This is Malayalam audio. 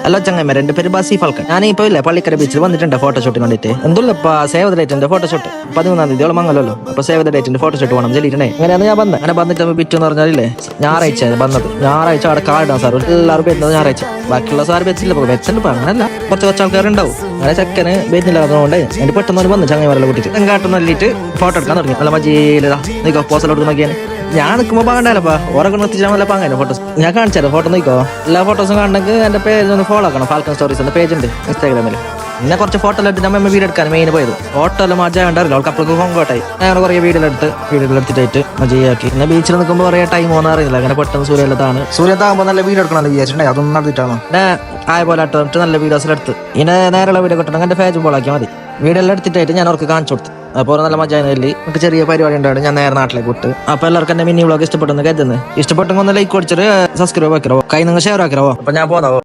ഹലോ ചങ്ങന്മാരെ, എന്റെ പേര് ബാസി ഫാൽക്കൻ. ഞാൻ ഇപ്പൊ ഇല്ലേ പള്ളിക്കര ബീച്ചിൽ വന്നിട്ടുണ്ട് ഫോട്ടോഷൂട്ട് കണ്ടിട്ട്. എന്തുള്ളപ്പാ സേവ് ദ ഡേറ്റിന്റെ ഫോട്ടോഷൂട്ട് 13-ാം തീയതി മംഗലല്ലോ. അപ്പൊ സേവ് ദ ഡേറ്റിന്റെ ഫോട്ടോഷൂട്ട് വേണം ചെല്ലിട്ടേ. അങ്ങനെയാണ് ഞാൻ വന്നത്. അങ്ങനെ വന്നിട്ട് ബിറ്റെന്ന് പറഞ്ഞാലേ ഞായറാഴ്ച വന്നത്. ഞായറാഴ്ച അവിടെ കാർഡാണ് സാർ എല്ലാവരും വരുന്നത് ഞായറാഴ്ച. ബാക്കിയുള്ള സാർ വെച്ചില്ല, വെച്ചിട്ടുണ്ട്. അങ്ങനല്ല കുറച്ച് ആൾക്കാർ ഉണ്ടാവും. അങ്ങനെ ചെക്കന് വരുന്നില്ല അതുകൊണ്ട് എന്റെ പെട്ടെന്ന് വന്ന് ചങ്ങന്മാരെല്ലാം കൂട്ടിട്ട് തെങ്കാട്ടം നല്ലിട്ട് ഫോട്ടോ എടുക്കാൻ തുടങ്ങി. നല്ല മജീലതാ നീക്കോ പോസലോട്ട് നോക്കിയാൽ ഞാൻ നിൽക്കുമ്പോൾ പാകണ്ടല്ലപ്പാ ഓരൊക്കെ നിർത്തിച്ചാൽ നല്ല പാങ്ങനെ ഫോട്ടോസ്. ഞാൻ കാണിച്ചാലോ ഫോട്ടോ നോക്കോ. എല്ലാ ഫോട്ടോസും കാണണമെങ്കിൽ എന്റെ പേജ് ഒന്ന് ഫോളോ ആക്കണം. ഫാൽക്കൺ സ്റ്റോറീസ് എന്ന പേജ് ഉണ്ട് ഇൻസ്റ്റാഗ്രാമിൽ. പിന്നെ കുറച്ച് ഫോട്ടോ എല്ലാം എടുത്ത് നമ്മൾ വീഡിയോ എടുക്കാൻ മെയിൻ പോയത്. ഫോട്ടോ എല്ലാം മജ ഉണ്ടാവില്ല അവൾക്ക് അപ്പോഴേക്ക് ഹോങ്കോട്ടായി. ഞാൻ കുറേ വീഡിയോ എടുത്തിട്ടായിട്ട് മജയാക്കി. പിന്നെ ബീച്ചിൽ നിൽക്കുമ്പോൾ കുറേ ടൈം ഒന്നും അറിയില്ല. അങ്ങനെ പെട്ടെന്ന് സൂര്യത്താകുമ്പോൾ നല്ല വീഡിയോ എടുക്കണം വിചാരിച്ചിട്ടുണ്ടായി. അതൊന്നും നടത്തിയിട്ടാണ് പിന്നെ ആയ പോലെ ഇട്ട് നല്ല വീഡിയോസിലെടുത്ത്. ഇനി നേരെയുള്ള വീഡിയോ കിട്ടണമെങ്കിൽ എന്റെ പേജ് ഫോളോ ആക്കിയാൽ മതി. വീഡിയോ എല്ലാം എടുത്തിട്ടായിട്ട് ഞാൻ അവർക്ക് കാണിച്ചു കൊടുത്തു. അപ്പോൾ നല്ല മജാനല്ലേ. നമുക്ക് ചെറിയ പരിപാടി ഉണ്ടായിരുന്നു. ഞാൻ നേരെ നാട്ടിലേക്ക് വിട്ട്. അപ്പൊ എല്ലാവർക്കും എന്റെ മിനി വ്ളോഗ് ഇഷ്ടപ്പെട്ടെന്ന് കരുതുന്നത്. ഇഷ്ടപ്പെട്ടെങ്കിൽ ഒന്ന് ലൈക്ക് കൊടുത്തിട്ട് സബ്സ്ക്രൈബ് ആക്കിയോ. കൈ നിങ്ങൾ ഷെയർ ആക്കിയോ. അപ്പൊ ഞാൻ പോന്നോ.